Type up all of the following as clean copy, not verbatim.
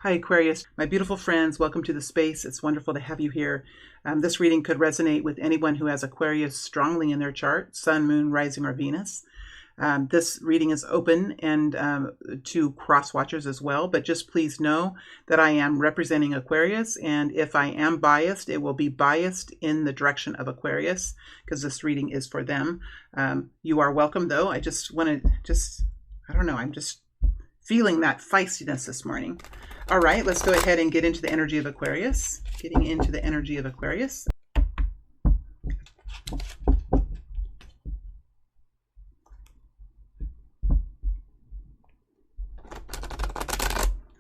Hi, Aquarius. My beautiful friends, welcome to the space. It's wonderful to have you here. This reading could resonate with anyone who has Aquarius strongly in their chart, Sun, Moon, Rising, or Venus. This reading is open and to cross watchers as well, but just please know that I am representing Aquarius, and if I am biased, it will be biased in the direction of Aquarius because this reading is for them. You are welcome, though. I just want to I don't know, I'm just feeling that feistiness this morning. All right, let's go ahead and get into the energy of Aquarius. Getting into the energy of Aquarius.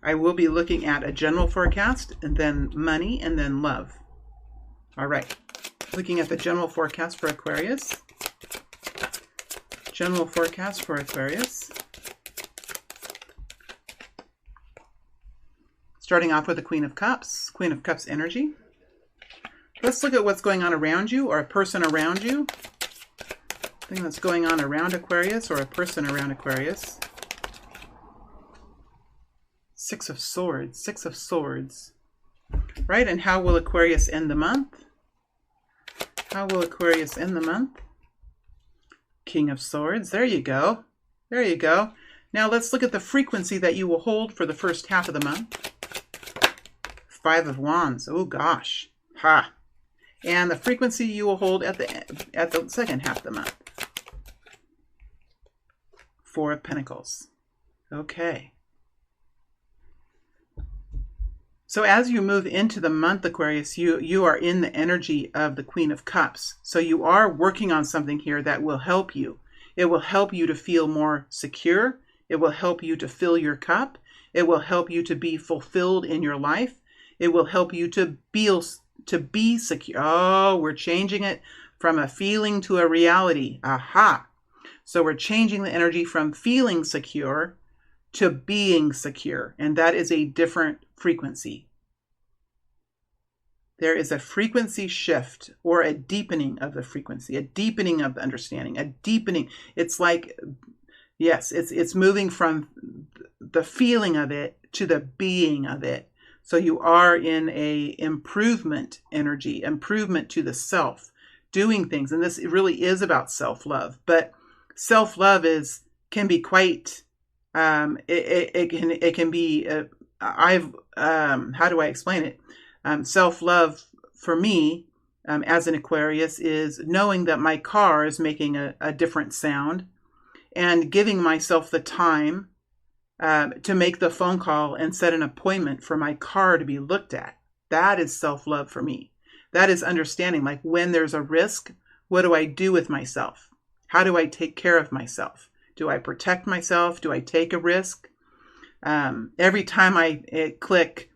I will be looking at a general forecast, and then money, and then love. All right, looking at the general forecast for Aquarius. General forecast for Aquarius. Starting off with the Queen of Cups energy. Let's look at what's going on around you, or a person around you. Thing that's going on around Aquarius, or a person around Aquarius. Six of Swords. Right, and how will Aquarius end the month? How will Aquarius end the month? King of Swords. There you go. There you go. Now let's look at the frequency that you will hold for the first half of the month. Five of Wands. Oh gosh. Ha. And the frequency you will hold at the second half of the month. Four of Pentacles. Okay. So as you move into the month, Aquarius, you are in the energy of the Queen of Cups. So you are working on something here that will help you. It will help you to feel more secure. It will help you to fill your cup. It will help you to be fulfilled in your life. It will help you to be secure. Oh, we're changing it from a feeling to a reality. Aha. So we're changing the energy from feeling secure to being secure. And that is a different frequency. There is a frequency shift, or a deepening of the frequency, a deepening of the understanding, a deepening. It's like, yes, it's moving from the feeling of it to the being of it. So you are in a improvement energy, improvement to the self, doing things. And this really is about self-love. But self-love can be quite, it can be, how do I explain it? Self-love for me, as an Aquarius, is knowing that my car is making a different sound and giving myself the time to make the phone call and set an appointment for my car to be looked at. That is self-love for me. That is understanding, like, when there's a risk, what do I do with myself? How do I take care of myself? Do I protect myself? Do I take a risk? Every time I click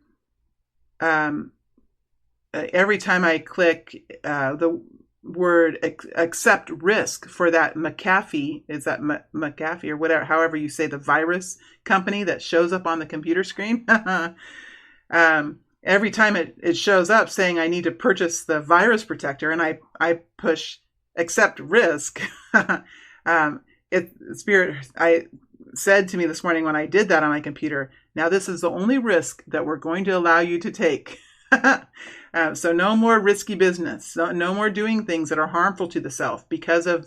the word accept risk for that McAfee, is that McAfee or whatever, however you say, the virus company that shows up on the computer screen. Every time it shows up saying I need to purchase the virus protector, and I push accept risk. Spirit, I said to me this morning when I did that on my computer, now this is the only risk that we're going to allow you to take. So no more risky business. No more doing things that are harmful to the self because of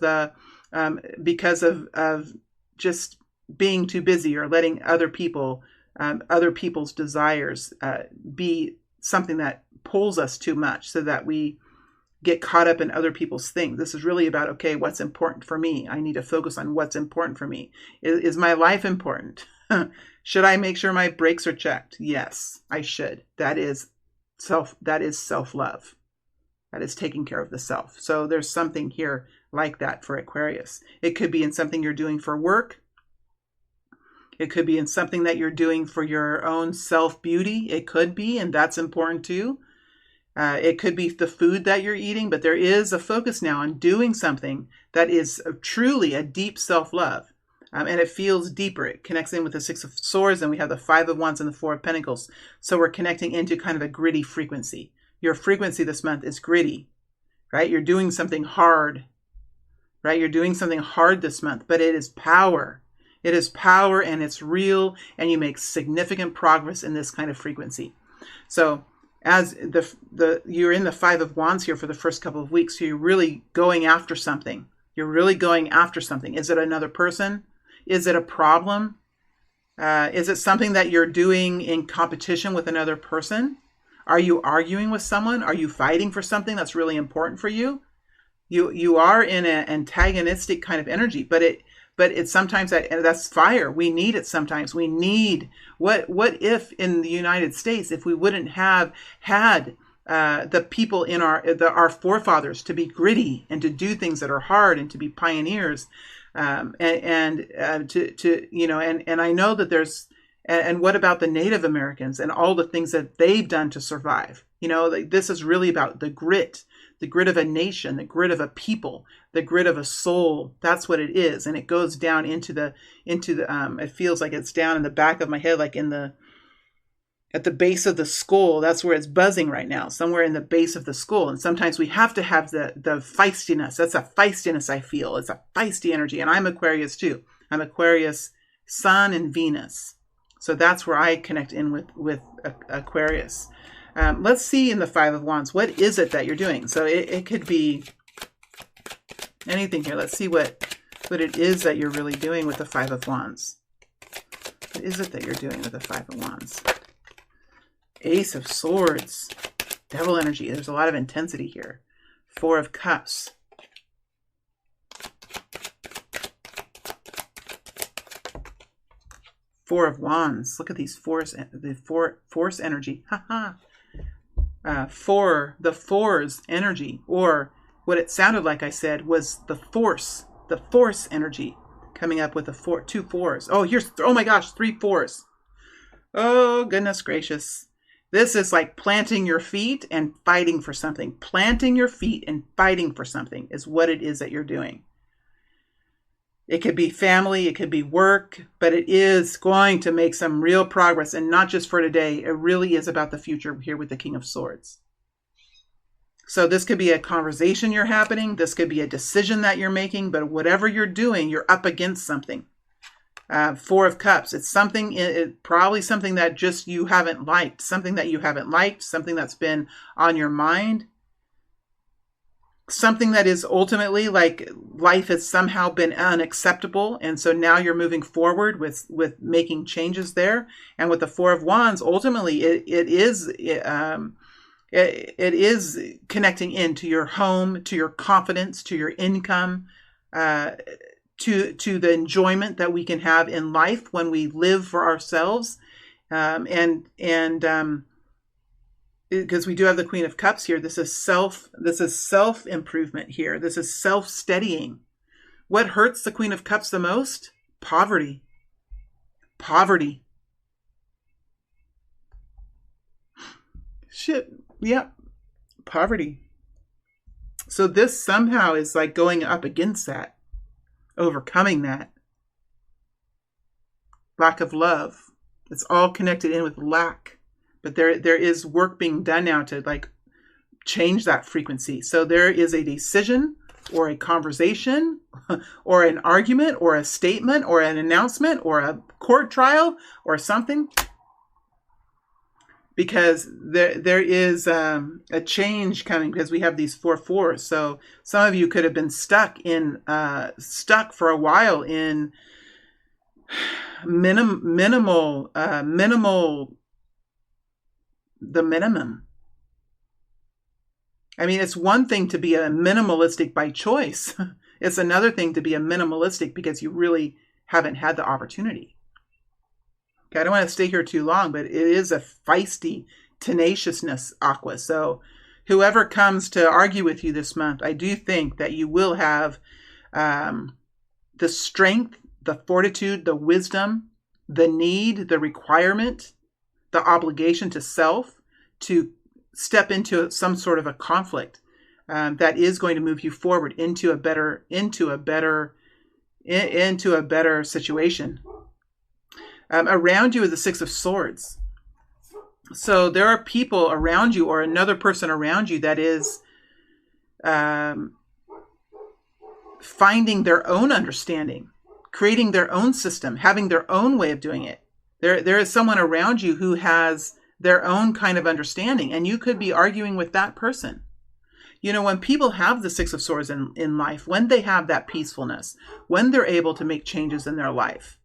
just being too busy, or letting other people's desires be something that pulls us too much, so that we get caught up in other people's things. This is really about, okay, what's important for me? I need to focus on what's important for me. Is my life important? Should I make sure my brakes are checked? Yes, I should. That is self-love. That is taking care of the self. So there's something here like that for Aquarius. It could be in something you're doing for work. It could be in something that you're doing for your own self-beauty. It could be, and that's important too. It could be the food that you're eating, but there is a focus now on doing something that is truly a deep self-love. And it feels deeper. It connects in with the Six of Swords, and we have the Five of Wands and the Four of Pentacles. So we're connecting into kind of a gritty frequency. Your frequency this month is gritty, right? You're doing something hard, right? You're doing something hard this month, but it is power. It is power and it's real, and you make significant progress in this kind of frequency. So as you're in the Five of Wands here for the first couple of weeks, so you're really going after something. You're really going after something. Is it another person? Is it a problem? Is it something that you're doing in competition with another person? Are you arguing with someone? Are you fighting for something that's really important for you? You are in an antagonistic kind of energy, but it's sometimes that's fire. We need it sometimes. We need what if in the United States, if we wouldn't have had the people in our forefathers to be gritty and to do things that are hard and to be pioneers, and I know that there's, and what about the Native Americans and all the things that they've done to survive? This is really about the grit of a nation, the grit of a people, the grit of a soul. That's what it is. And it goes down into the it feels like it's down in the back of my head, like at the base of the skull. That's where it's buzzing right now, somewhere in the base of the skull. And sometimes we have to have the feistiness. That's a feistiness I feel. It's a feisty energy. And I'm Aquarius too. I'm Aquarius Sun and Venus. So that's where I connect in with Aquarius. Let's see in the Five of Wands, what is it that you're doing? So it could be anything here. Let's see what it is that you're really doing with the Five of Wands. What is it that you're doing with the Five of Wands? Ace of Swords, Devil energy. There's a lot of intensity here. Four of Cups. Four of Wands. Look at these force energy. Haha. The fours energy, or what it sounded like I said was the force energy, coming up with two fours. Oh my gosh, 3 fours. Oh goodness gracious. This is like planting your feet and fighting for something. Planting your feet and fighting for something is what it is that you're doing. It could be family, it could be work, but it is going to make some real progress, and not just for today. It really is about the future here with the King of Swords. So this could be a conversation you're happening. This could be a decision that you're making, but whatever you're doing, you're up against something. Four of Cups. It's probably something that just you haven't liked, something that's been on your mind. Something that is ultimately like life has somehow been unacceptable. And so now you're moving forward with making changes there. And with the Four of Wands, ultimately it is connecting into your home, to your confidence, to your income, to the enjoyment that we can have in life when we live for ourselves. Because we do have the Queen of Cups here. This is self-improvement here. This is self-steadying. What hurts the Queen of Cups the most? Poverty. Shit. Yeah. Poverty. So this somehow is like going up against that, overcoming that. Lack of love. It's all connected in with lack. But there is work being done now to like change that frequency. So there is a decision or a conversation or an argument or a statement or an announcement or a court trial or something. Because there is a change coming, because we have these 4 fours. So some of you could have been stuck for a while in minimal the minimum. I mean, it's one thing to be a minimalistic by choice. It's another thing to be a minimalistic because you really haven't had the opportunity. Okay, I don't want to stay here too long, but it is a feisty tenaciousness, Aqua. So whoever comes to argue with you this month, I do think that you will have the strength, the fortitude, the wisdom, the need, the requirement, the obligation to self to step into some sort of a conflict that is going to move you forward into a better situation. Around you is the 6 of Swords. So there are people around you, or another person around you, that is finding their own understanding. creating their own system, having their own way of doing it. There is someone around you who has their own kind of understanding, and you could be arguing with that person. You know, when people have the Six of Swords in life, when they have that peacefulness, when they're able to make changes in their life,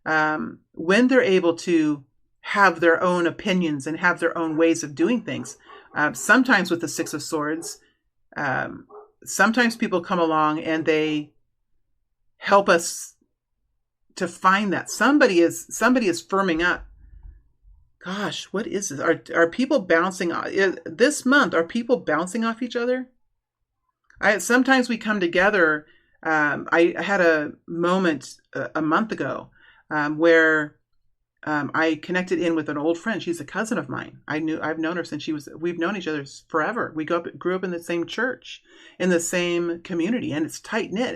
when they're able to have their own opinions and have their own ways of doing things, sometimes with the Six of Swords, sometimes people come along and they help us to find that somebody is firming up. Gosh, what is this? Are people bouncing off this month? Are people bouncing off each other? Sometimes we come together. I had a moment a month ago where I connected in with an old friend. She's a cousin of mine. I've known her since we've known each other forever. We grew up in the same church, in the same community, and it's tight knit.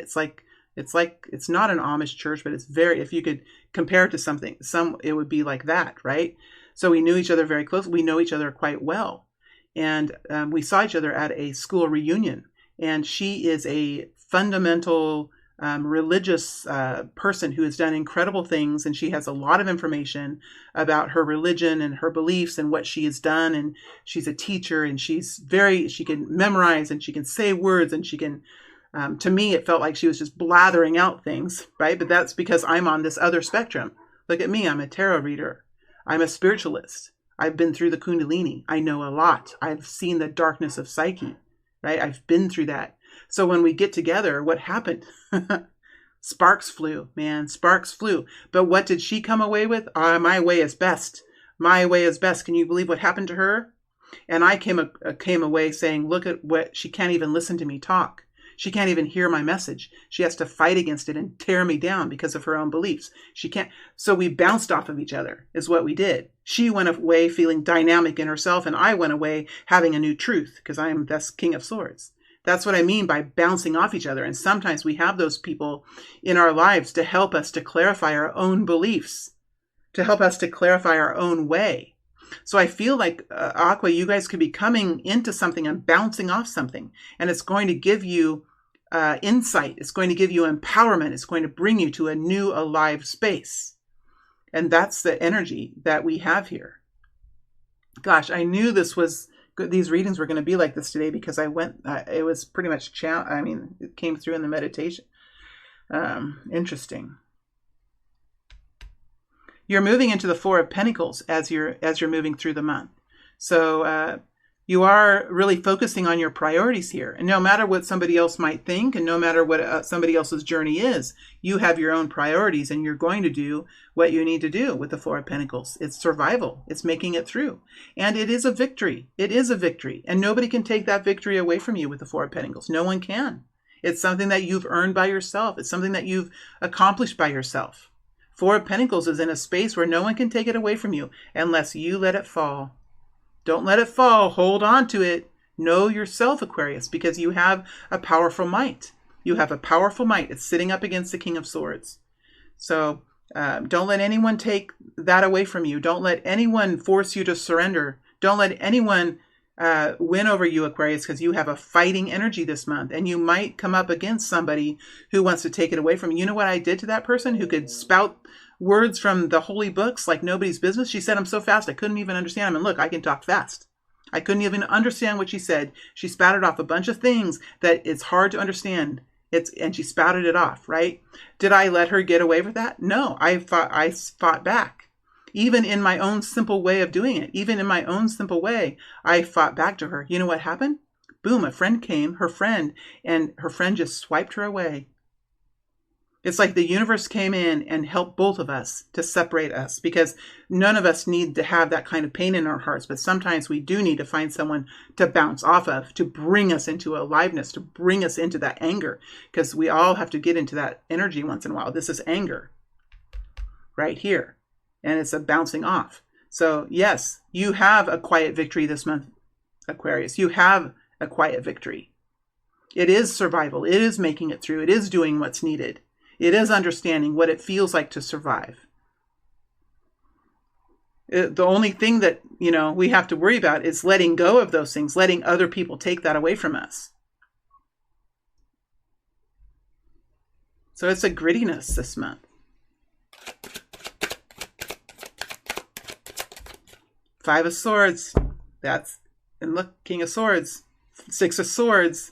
It's not an Amish church, but it's if you could compare it to something, it would be like that, right? So we knew each other very close. We know each other quite well. And we saw each other at a school reunion. And she is a fundamental religious person who has done incredible things. And she has a lot of information about her religion and her beliefs and what she has done. And she's a teacher, and she can memorize, and she can say words, and she can, to me, it felt like she was just blathering out things, right? But that's because I'm on this other spectrum. Look at me. I'm a tarot reader. I'm a spiritualist. I've been through the Kundalini. I know a lot. I've seen the darkness of psyche, right? I've been through that. So when we get together, what happened? Sparks flew, man. Sparks flew. But what did she come away with? My way is best. My way is best. Can you believe what happened to her? And I came away saying, look at what, she can't even listen to me talk. She can't even hear my message. She has to fight against it and tear me down because of her own beliefs. She can't. So we bounced off of each other is what we did. She went away feeling dynamic in herself, and I went away having a new truth because I am this King of Swords. That's what I mean by bouncing off each other. And sometimes we have those people in our lives to help us to clarify our own beliefs, to help us to clarify our own way. So I feel like, Aqua, you guys could be coming into something and bouncing off something. And it's going to give you insight. It's going to give you empowerment. It's going to bring you to a new, alive space. And that's the energy that we have here. Gosh, I knew these readings were going to be like this today because it was pretty much, it came through in the meditation. Interesting. You're moving into the Four of Pentacles as you're moving through the month. So you are really focusing on your priorities here. And no matter what somebody else might think, and no matter what somebody else's journey is, you have your own priorities, and you're going to do what you need to do with the Four of Pentacles. It's survival. It's making it through. And it is a victory. It is a victory. And nobody can take that victory away from you with the Four of Pentacles. No one can. It's something that you've earned by yourself. It's something that you've accomplished by yourself. Four of Pentacles is in a space where no one can take it away from you unless you let it fall. Don't let it fall. Hold on to it. Know yourself, Aquarius, because you have a powerful might. You have a powerful might. It's sitting up against the King of Swords. So don't let anyone take that away from you. Don't let anyone force you to surrender. Don't let anyone win over you, Aquarius, because you have a fighting energy this month, and you might come up against somebody who wants to take it away from you. You know what I did to that person who could spout words from the holy books like nobody's business? She said, I'm so fast I couldn't even understand them. And look, I can talk fast. I couldn't even understand what she said. She spouted off a bunch of things that it's hard to understand. And she spouted it off, right? Did I let her get away with that? No, I fought back. Even in my own simple way of doing it, even in my own simple way, I fought back to her. You know what happened? Boom, a friend came, and her friend just swiped her away. It's like the universe came in and helped both of us to separate us, because none of us need to have that kind of pain in our hearts. But sometimes we do need to find someone to bounce off of, to bring us into aliveness, to bring us into that anger, because we all have to get into that energy once in a while. This is anger right here. And it's a bouncing off. So yes, you have a quiet victory this month, Aquarius. You have a quiet victory. It is survival. It is making it through. It is doing what's needed. It is understanding what it feels like to survive. The only thing that, we have to worry about is letting go of those things, letting other people take that away from us. So it's a grittiness this month. Five of Swords. That's, and look, King of Swords. Six of Swords.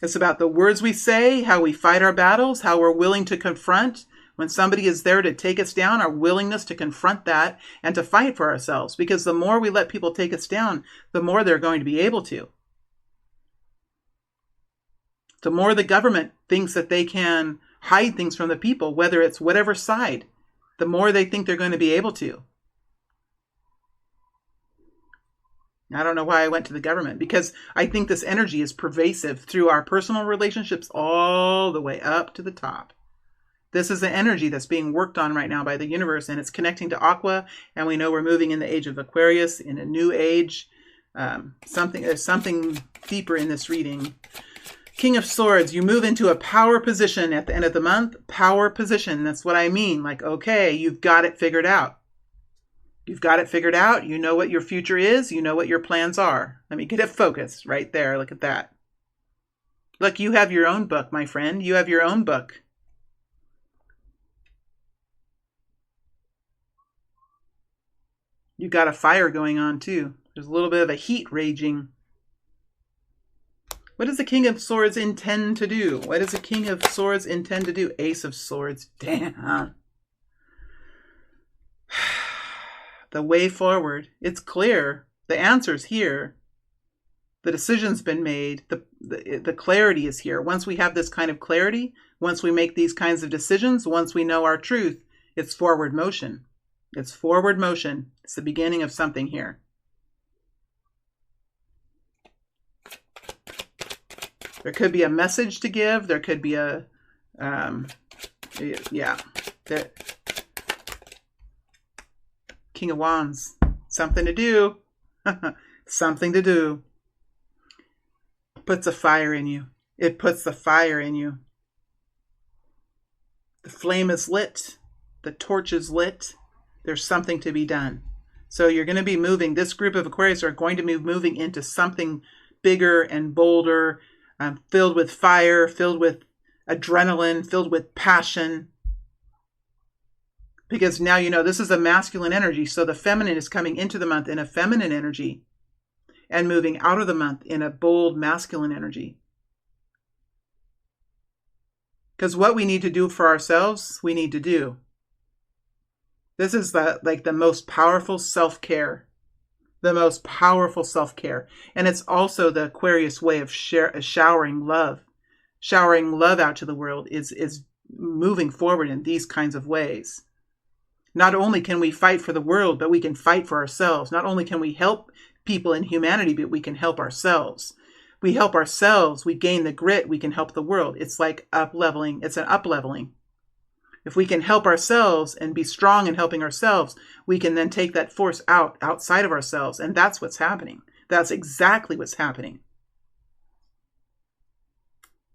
It's about the words we say, how we fight our battles, how we're willing to confront. When somebody is there to take us down, our willingness to confront that and to fight for ourselves. Because the more we let people take us down, the more they're going to be able to. The more the government thinks that they can hide things from the people, whether it's whatever side, the more they think they're going to be able to. I don't know why I went to the government, because I think this energy is pervasive through our personal relationships all the way up to the top. This is the energy that's being worked on right now by the universe, and it's connecting to Aqua, and we know we're moving in the age of Aquarius, in a new age. There's something deeper in this reading. King of Swords, you move into a power position at the end of the month. Power position, that's what I mean. Like, okay, you've got it figured out. You've got it figured out. You know what your future is. You know what your plans are. Let me get it focused right there. Look at that. Look, you have your own book, my friend. You have your own book. You got a fire going on too. There's a little bit of a heat raging. What does the King of Swords intend to do? What does the King of Swords intend to do? Ace of Swords. Damn. The way forward. It's clear. The answer's here. The decision's been made. The clarity is here. Once we have this kind of clarity, once we make these kinds of decisions, once we know our truth, it's forward motion. It's forward motion. It's the beginning of something here. There could be a message to give. There could be a, King of Wands. Something to do. Something to do. Puts a fire in you. It puts the fire in you. The flame is lit. The torch is lit. There's something to be done. So you're going to be moving. This group of Aquarius are going to be moving into something bigger and bolder, filled with fire, filled with adrenaline, filled with passion. Because now you know this is a masculine energy, so the feminine is coming into the month in a feminine energy and moving out of the month in a bold masculine energy. Because what we need to do for ourselves, we need to do. This is the most powerful self-care. The most powerful self-care. And it's also the Aquarius way of showering love. Showering love out to the world is moving forward in these kinds of ways. Not only can we fight for the world, but we can fight for ourselves. Not only can we help people in humanity, but we can help ourselves. We help ourselves, we gain the grit, we can help the world. It's like up-leveling. It's an up-leveling. If we can help ourselves and be strong in helping ourselves, we can then take that force outside of ourselves. And that's what's happening. That's exactly what's happening.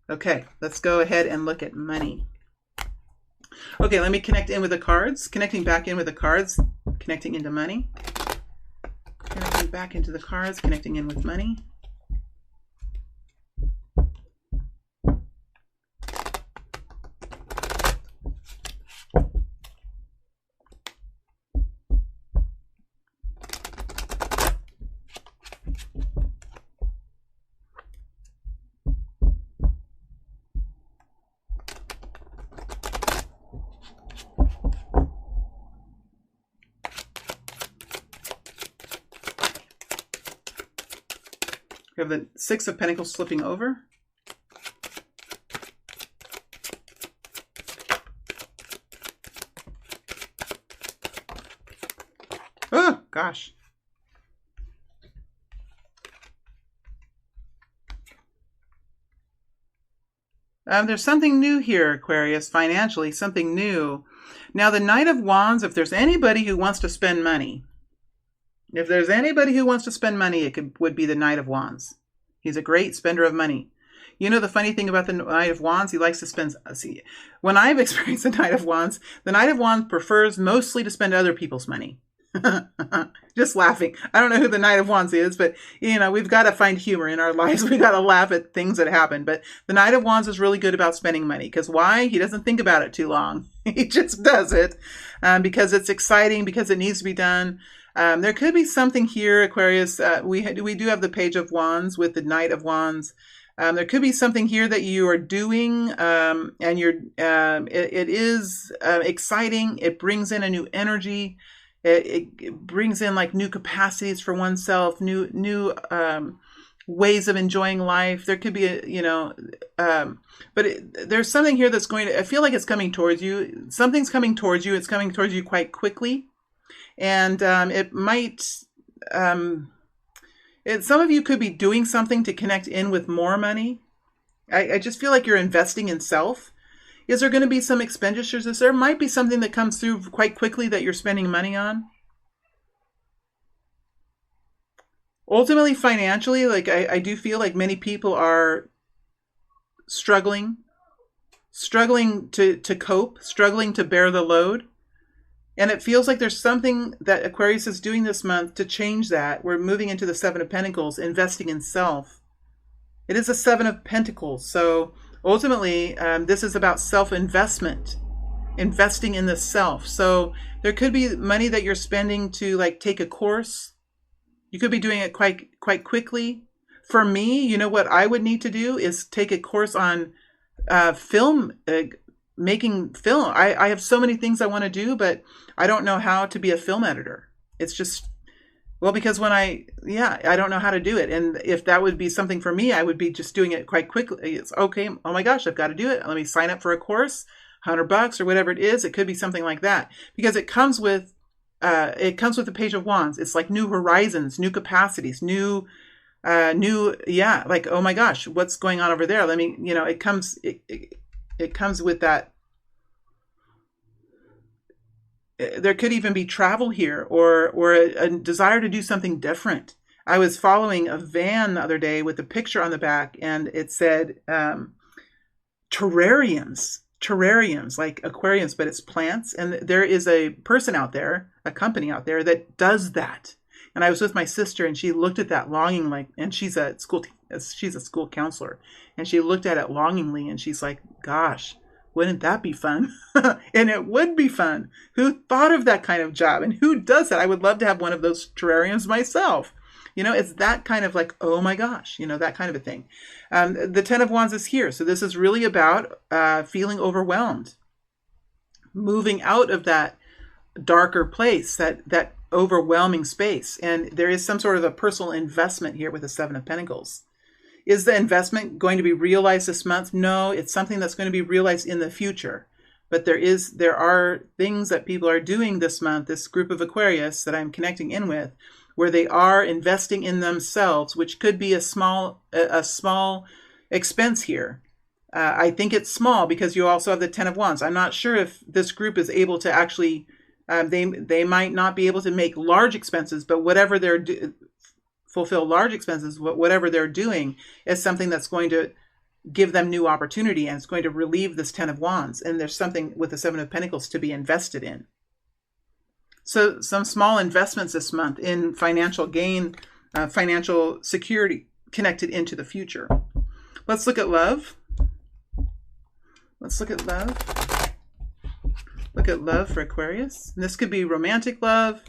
Okay, let's go ahead and look at money. Okay, let me connect in with the cards. Connecting back in with the cards. Connecting into money. Connecting back into the cards. Connecting in with money. We have the Six of Pentacles slipping over. Oh, gosh. There's something new here, Aquarius, financially, something new. Now, the Knight of Wands, if there's anybody who wants to spend money, if there's anybody who wants to spend money, would be the Knight of Wands. He's a great spender of money. You know the funny thing about the Knight of Wands? He likes to spend... See, when I've experienced the Knight of Wands prefers mostly to spend other people's money. Just laughing. I don't know who the Knight of Wands is, but you know, we've got to find humor in our lives. We got to laugh at things that happen. But the Knight of Wands is really good about spending money. Because why? He doesn't think about it too long. He just does it because it's exciting, because it needs to be done. There could be something here, Aquarius. We do have the Page of Wands with the Knight of Wands. There could be something here that you are doing, and it is exciting. It brings in a new energy. It brings in like new capacities for oneself, new ways of enjoying life. There could be there's something here that's going to. I feel like it's coming towards you. Something's coming towards you. It's coming towards you quite quickly, and it might. Some of you could be doing something to connect in with more money. I just feel like you're investing in self. Is there going to be some expenditures? There might be something that comes through quite quickly that you're spending money on. Ultimately, financially, like I do feel like many people are struggling to cope, struggling to bear the load. And it feels like there's something that Aquarius is doing this month to change that. We're moving into the Seven of Pentacles, investing in self. It is a Seven of Pentacles. So ultimately, this is about self-investment, investing in the self. So there could be money that you're spending to like take a course. You could be doing it quite quickly. For me, you know what I would need to do is take a course on film, making film. I have so many things I want to do, but I don't know how to be a film editor. It's just, well, because I don't know how to do it. And if that would be something for me, I would be just doing it quite quickly. It's okay. Oh my gosh, I've got to do it. Let me sign up for a course, $100 or whatever it is. It could be something like that because it comes with the Page of Wands. It's like new horizons, new capacities, like, oh my gosh, what's going on over there? Let me, it comes with that. There could even be travel here or a desire to do something different. I was following a van the other day with a picture on the back, and it said terrariums like aquariums, but it's plants. And there is a person out there, a company out there that does that. And I was with my sister, and she looked at that longingly, and she's a school counselor, and she looked at it longingly, and she's like, gosh, wouldn't that be fun? And it would be fun. Who thought of that kind of job? And who does that? I would love to have one of those terrariums myself. It's that kind of like, oh my gosh, that kind of a thing. The Ten of Wands is here. So this is really about feeling overwhelmed, moving out of that darker place, that overwhelming space. And there is some sort of a personal investment here with the Seven of Pentacles. Is the investment going to be realized this month? No, it's something that's going to be realized in the future. But there are things that people are doing this month, this group of Aquarius that I'm connecting in with, where they are investing in themselves, which could be a small expense here. I think it's small because you also have the Ten of Wands. I'm not sure if this group is able to actually, they might not be able to make large expenses, but whatever fulfill large expenses, whatever they're doing is something that's going to give them new opportunity, and it's going to relieve this Ten of Wands. And there's something with the Seven of Pentacles to be invested in. So some small investments this month in financial gain, financial security connected into the future. Let's look at love. Look at love for Aquarius. And this could be romantic love.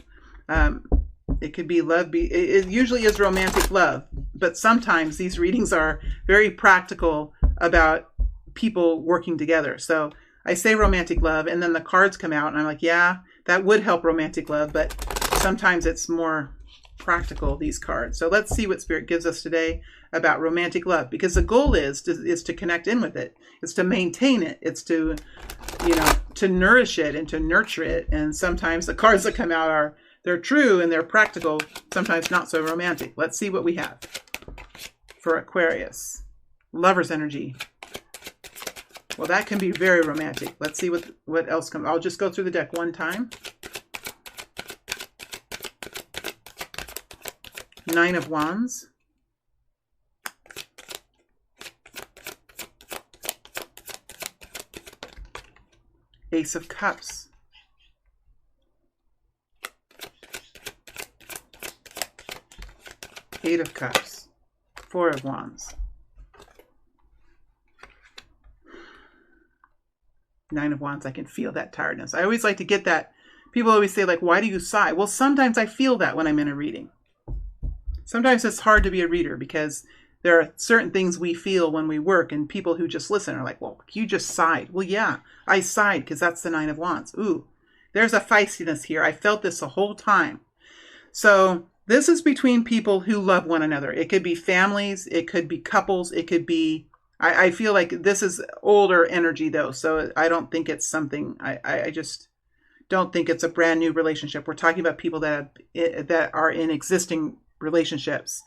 It could be love. It usually is romantic love, but sometimes these readings are very practical about people working together. So I say romantic love, and then the cards come out, and I'm like, yeah, that would help romantic love, but sometimes it's more practical, these cards. So let's see what Spirit gives us today about romantic love, because the goal is to connect in with it. It's to maintain it. It's to, to nourish it and to nurture it. And sometimes the cards that come out they're true and they're practical, sometimes not so romantic. Let's see what we have for Aquarius. Lover's energy. Well, that can be very romantic. Let's see what else comes. I'll just go through the deck one time. Nine of Wands. Ace of Cups. Eight of Cups. Four of Wands. Nine of Wands. I can feel that tiredness. I always like to get that. People always say, like, why do you sigh? Well, sometimes I feel that when I'm in a reading. Sometimes it's hard to be a reader because there are certain things we feel when we work, and people who just listen are like, well, you just sighed. Well, yeah, I sighed because that's the Nine of Wands. Ooh, there's a feistiness here. I felt this the whole time. So this is between people who love one another. It could be families. It could be couples. It could be, I feel like this is older energy though. So I don't think it's something, I just don't think it's a brand new relationship. We're talking about people that are in existing relationships.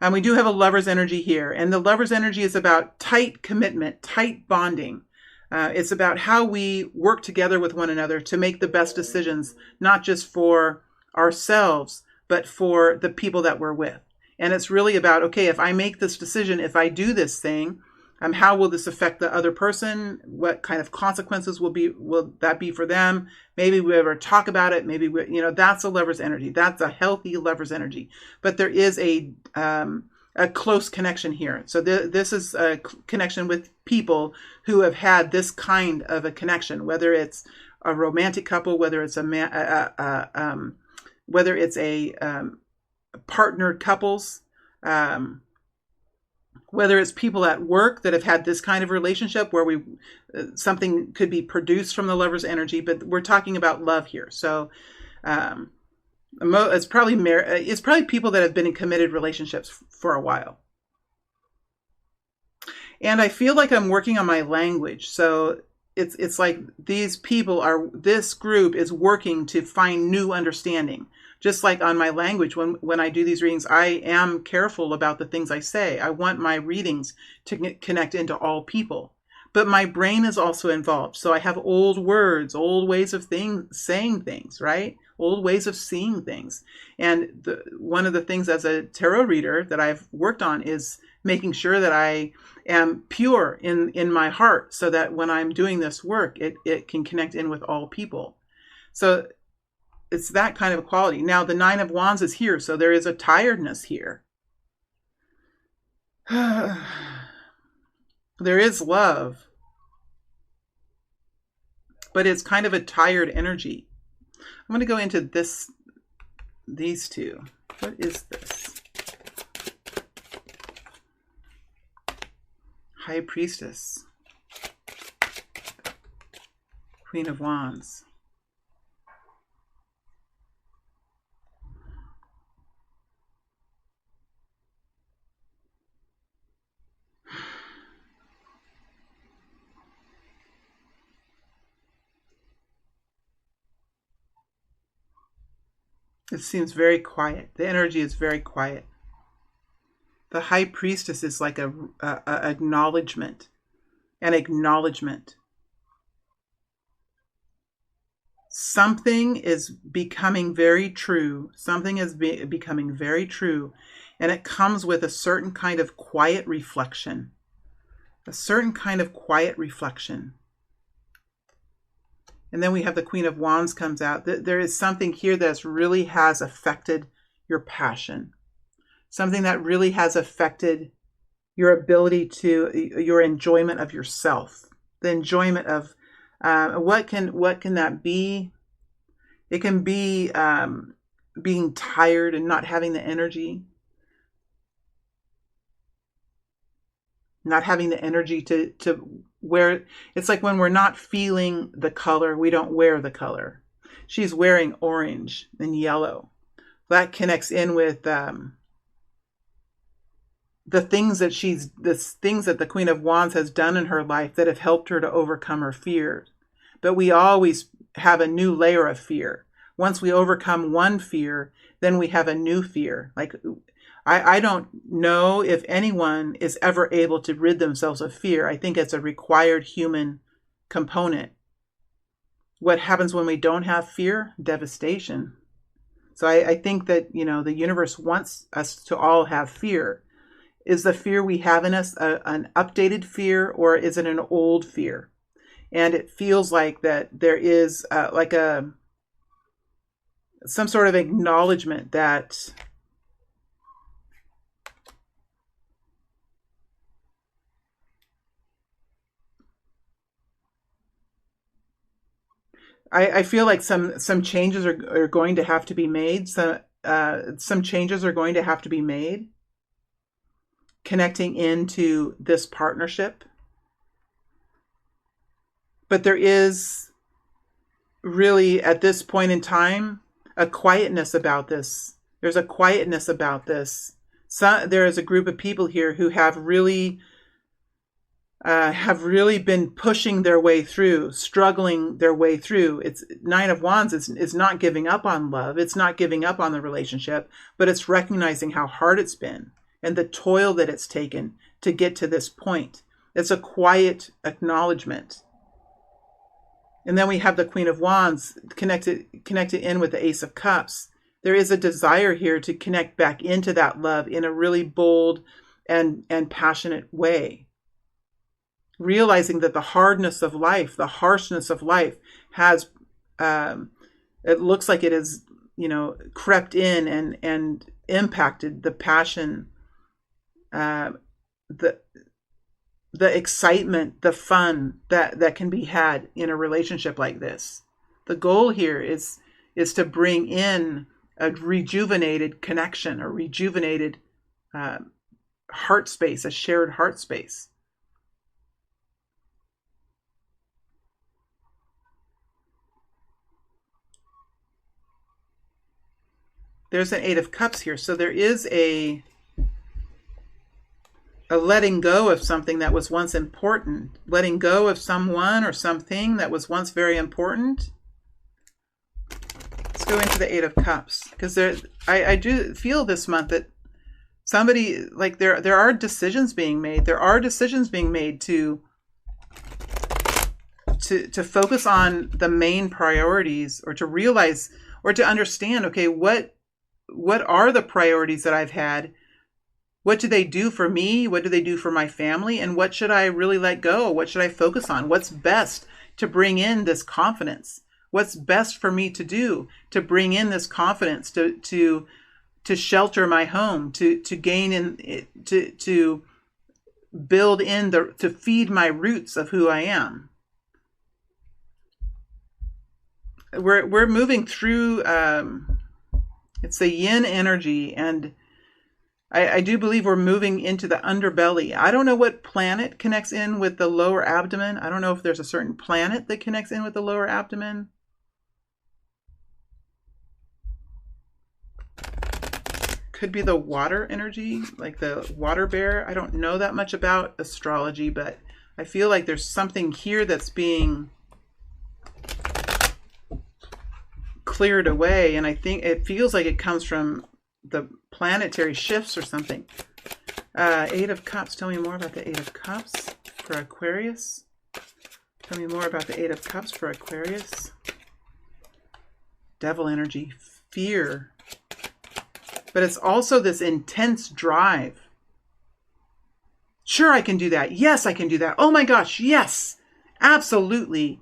And we do have a lover's energy here. And the lover's energy is about tight commitment, tight bonding. It's about how we work together with one another to make the best decisions, not just for ourselves, but for the people that we're with. And it's really about, okay, if I make this decision, if I do this thing, how will this affect the other person? What kind of consequences will that be for them? Maybe we ever talk about it. Maybe that's a lover's energy. That's a healthy lover's energy. But there is a close connection here. So this is a connection with people who have had this kind of a connection, whether it's a romantic couple, whether it's whether it's a partnered couples. Whether it's people at work that have had this kind of relationship where something could be produced from the lover's energy, but we're talking about love here. So it's probably people that have been in committed relationships for a while. And I feel like I'm working on my language. So it's like this group is working to find new understanding. Just like on my language, when I do these readings, I am careful about the things I say. I want my readings to connect into all people. But my brain is also involved. So I have old words, old ways of saying things, right? Old ways of seeing things. And one of the things as a tarot reader that I've worked on is making sure that I am pure in my heart so that when I'm doing this work, it can connect in with all people. So it's that kind of a quality. Now, the Nine of Wands is here, so there is a tiredness here. There is love, but it's kind of a tired energy. I'm going to go into these two. What is this? High Priestess. Queen of Wands. It seems very quiet. The energy is very quiet. The High Priestess is like a acknowledgement. An acknowledgement. Something is becoming very true. Something is becoming very true. And it comes with a certain kind of quiet reflection. A certain kind of quiet reflection. And then we have the Queen of Wands comes out. There is something here that really has affected your passion. Something that really has affected your ability your enjoyment of yourself. The enjoyment of, what can that be? It can be being tired and not having the energy. Not having the energy to wear. It's like when we're not feeling the color, we don't wear the color. She's wearing orange and yellow. That connects in with the things that the Queen of Wands has done in her life that have helped her to overcome her fears. But we always have a new layer of fear. Once we overcome one fear, then we have a new fear. Like, I don't know if anyone is ever able to rid themselves of fear. I think it's a required human component. What happens when we don't have fear? Devastation. So I think that, the universe wants us to all have fear. Is the fear we have in us an updated fear, or is it an old fear? And it feels like that there is some sort of acknowledgement that I feel like some changes are going to have to be made. Some changes are going to have to be made connecting into this partnership. But there is really, at this point in time, a quietness about this. There's a quietness about this. There is a group of people here who have really been pushing their way through, struggling their way through. It's Nine of Wands is not giving up on love. It's not giving up on the relationship, but it's recognizing how hard it's been and the toil that it's taken to get to this point. It's a quiet acknowledgement. And then we have the Queen of Wands connected in with the Ace of Cups. There is a desire here to connect back into that love in a really bold and passionate way. Realizing that the hardness of life, the harshness of life has, it looks like it has, crept in and impacted the passion, the excitement, the fun that can be had in a relationship like this. The goal here is to bring in a rejuvenated connection, a rejuvenated heart space, a shared heart space. There's an Eight of Cups here. So there is a letting go of something that was once important, letting go of someone or something that was once very important. Let's go into the Eight of Cups, because I do feel this month that somebody, like there are decisions being made. There are decisions being made to focus on the main priorities, or to realize or to understand, okay, what are the priorities that I've had? What do they do for me? What do they do for my family? And what should I really let go? What should I focus on? What's best to bring in this confidence? What's best for me to do to bring in this confidence, to shelter my home, to gain in, to build in to feed my roots of who I am? We're moving through, it's the yin energy, and I do believe we're moving into the underbelly. I don't know what planet connects in with the lower abdomen. I don't know if there's a certain planet that connects in with the lower abdomen. Could be the water energy, like the water bear. I don't know that much about astrology, but I feel like there's something here that's being cleared away, and I think it feels like it comes from the planetary shifts or something. Eight of Cups. Tell me more about the Eight of Cups for Aquarius. Tell me more about the Eight of Cups for Aquarius. Devil energy, fear. But it's also this intense drive. Sure, I can do that. Yes, I can do that. Oh my gosh, yes, absolutely.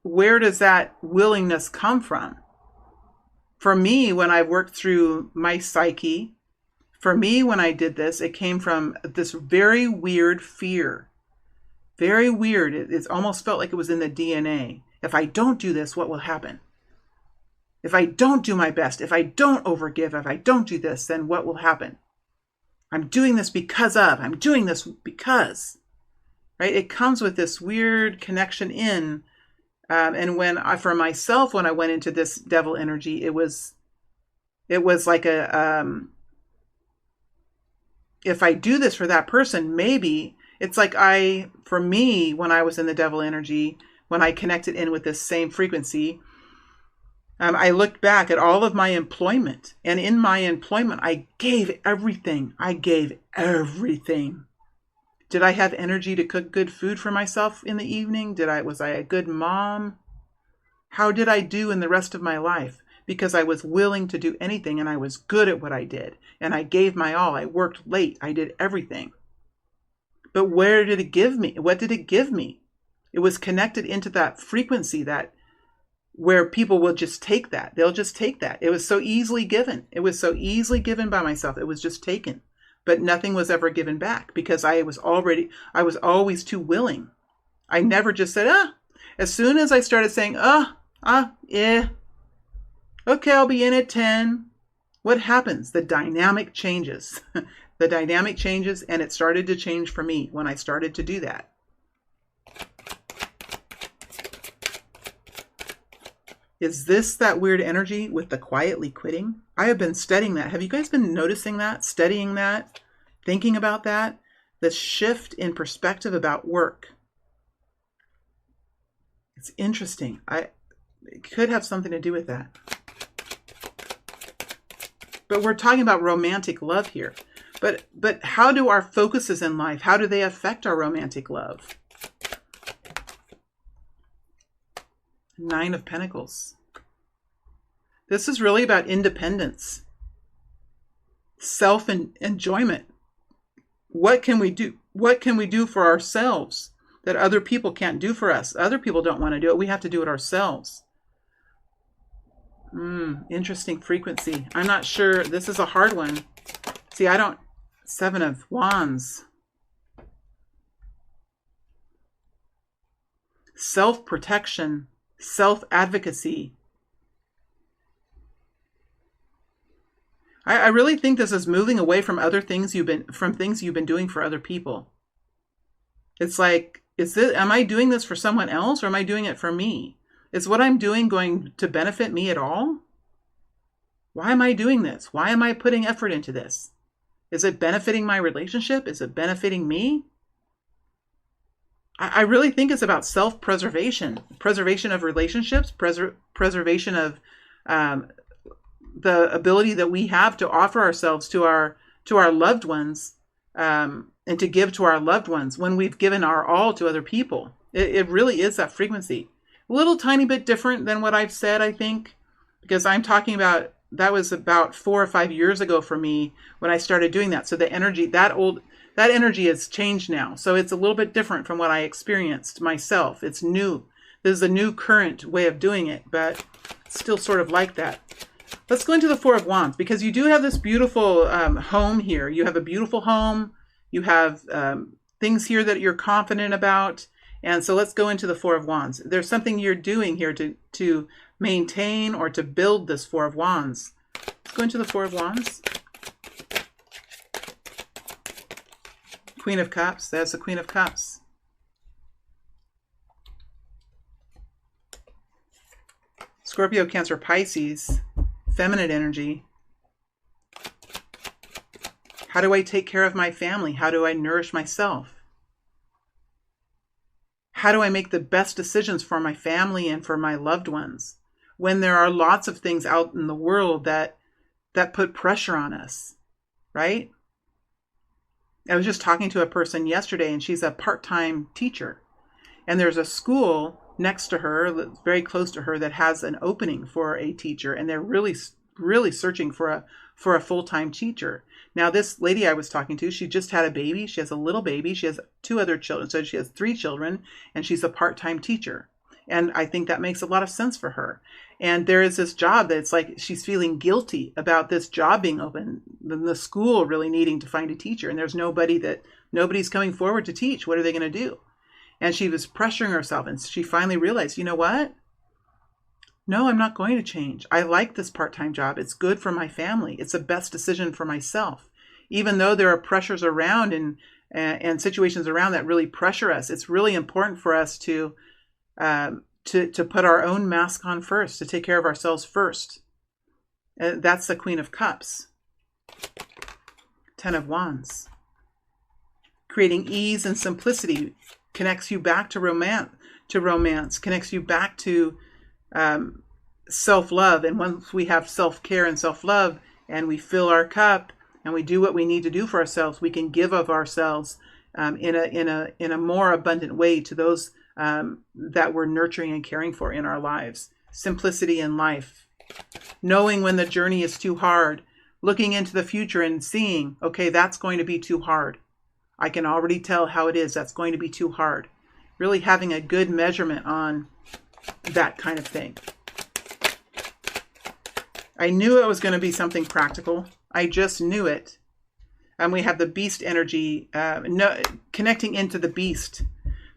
Where does that willingness come from? For me, when I worked through my psyche, for me, when I did this, it came from this very weird fear. Very weird. It almost felt like it was in the DNA. If I don't do this, what will happen? If I don't do my best, if I don't overgive, if I don't do this, then what will happen? I'm doing this because of, I'm doing this because, right? It comes with this weird connection in. And for myself, when I went into this devil energy, it was like if I do this for that person, maybe it's like for me, when I was in the devil energy, when I connected in with this same frequency, I looked back at all of my employment, and in my employment, I gave everything. I gave everything. Did I have energy to cook good food for myself in the evening? Was I a good mom? How did I do in the rest of my life? Because I was willing to do anything, and I was good at what I did, and I gave my all. I worked late. I did everything. But where did it give me? What did it give me? It was connected into that frequency where people will just take that. They'll just take that. It was so easily given. It was so easily given by myself. It was just taken. But nothing was ever given back because I was always too willing. I never just said, As soon as I started saying, okay, I'll be in at 10, what happens? The dynamic changes. The dynamic changes, and it started to change for me when I started to do that. Is this that weird energy with the quietly quitting? I have been studying that. Have you guys been noticing that, studying that, thinking about that? The shift in perspective about work. It's interesting. It could have something to do with that. But we're talking about romantic love here. But how do our focuses in life, how do they affect our romantic love? Nine of Pentacles. This is really about independence, self-enjoyment. What can we do? What can we do for ourselves that other people can't do for us? Other people don't want to do it. We have to do it ourselves. Interesting frequency. I'm not sure. This is a hard one. See, I don't... Seven of Wands. Self-protection, self-advocacy. I really think this is moving away from other things things you've been doing for other people. It's like, am I doing this for someone else, or am I doing it for me? Is what I'm doing going to benefit me at all? Why am I doing this? Why am I putting effort into this? Is it benefiting my relationship? Is it benefiting me? I really think it's about self-preservation, preservation of relationships, preservation of the ability that we have to offer ourselves to our loved ones, and to give to our loved ones when we've given our all to other people. It really is that frequency. A little tiny bit different than what I've said, I think, because I'm talking about, that was about 4 or 5 years ago for me when I started doing that. So the energy, that energy has changed now. So it's a little bit different from what I experienced myself. It's new. This is a new current way of doing it, but still sort of like that. Let's go into the Four of Wands, because you do have this beautiful home here. You have a beautiful home. You have things here that you're confident about. And so let's go into the Four of Wands. There's something you're doing here to maintain or to build this Four of Wands. Let's go into the Four of Wands. Queen of Cups. That's the Queen of Cups. Scorpio, Cancer, Pisces. Feminine energy. How do I take care of my family? How do I nourish myself? How do I make the best decisions for my family and for my loved ones when there are lots of things out in the world that put pressure on us, right? I was just talking to a person yesterday, and she's a part-time teacher. And there's a school next to her, very close to her, that has an opening for a teacher. And they're really, really searching for a full-time teacher. Now, this lady I was talking to, she just had a baby. She has a little baby. She has 2 other children. So she has 3 children, and she's a part-time teacher. And I think that makes a lot of sense for her. And there is this job that it's like she's feeling guilty about this job being open, the school really needing to find a teacher. And there's nobody's coming forward to teach. What are they going to do? And she was pressuring herself. And she finally realized, you know what? No, I'm not going to change. I like this part-time job. It's good for my family. It's the best decision for myself. Even though there are pressures around and situations around that really pressure us, it's really important for us to put our own mask on first, to take care of ourselves first. That's the Queen of Cups. 10 of Wands. Creating ease and simplicity connects you back to romance, connects you back to self-love. And once we have self-care and self-love, and we fill our cup, and we do what we need to do for ourselves, we can give of ourselves in a more abundant way to those that we're nurturing and caring for in our lives. Simplicity in life. Knowing when the journey is too hard. Looking into the future and seeing, okay, that's going to be too hard. I can already tell how it is. That's going to be too hard. Really having a good measurement on that kind of thing. I knew it was going to be something practical. I just knew it. And we have the beast energy, connecting into the beast.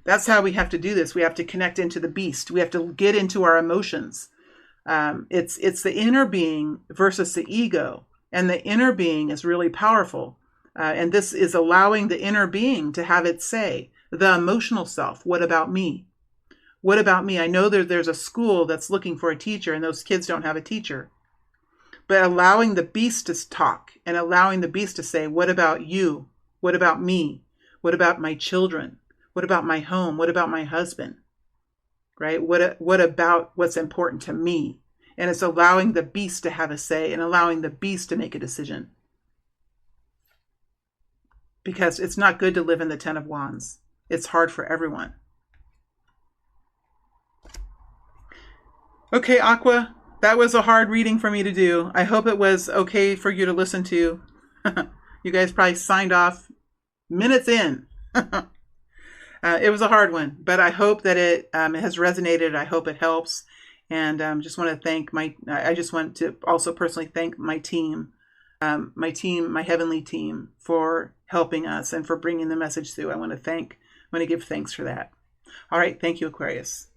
That's how we have to do this. We have to connect into the beast. We have to get into our emotions. It's the inner being versus the ego. And the inner being is really powerful. And this is allowing the inner being to have its say. The emotional self. What about me? What about me? I know there's a school that's looking for a teacher and those kids don't have a teacher. But allowing the beast to talk and allowing the beast to say, what about you? What about me? What about my children? What about my home? What about my husband? Right? What about what's important to me? And it's allowing the beast to have a say and allowing the beast to make a decision. Because it's not good to live in the Ten of Wands. It's hard for everyone. Okay, Aqua, that was a hard reading for me to do. I hope it was okay for you to listen to. You guys probably signed off minutes in. It was a hard one, but I hope that it has resonated. I hope it helps. And I just want to also personally thank my team, my heavenly team, for helping us and for bringing the message through. I want to give thanks for that. All right. Thank you, Aquarius.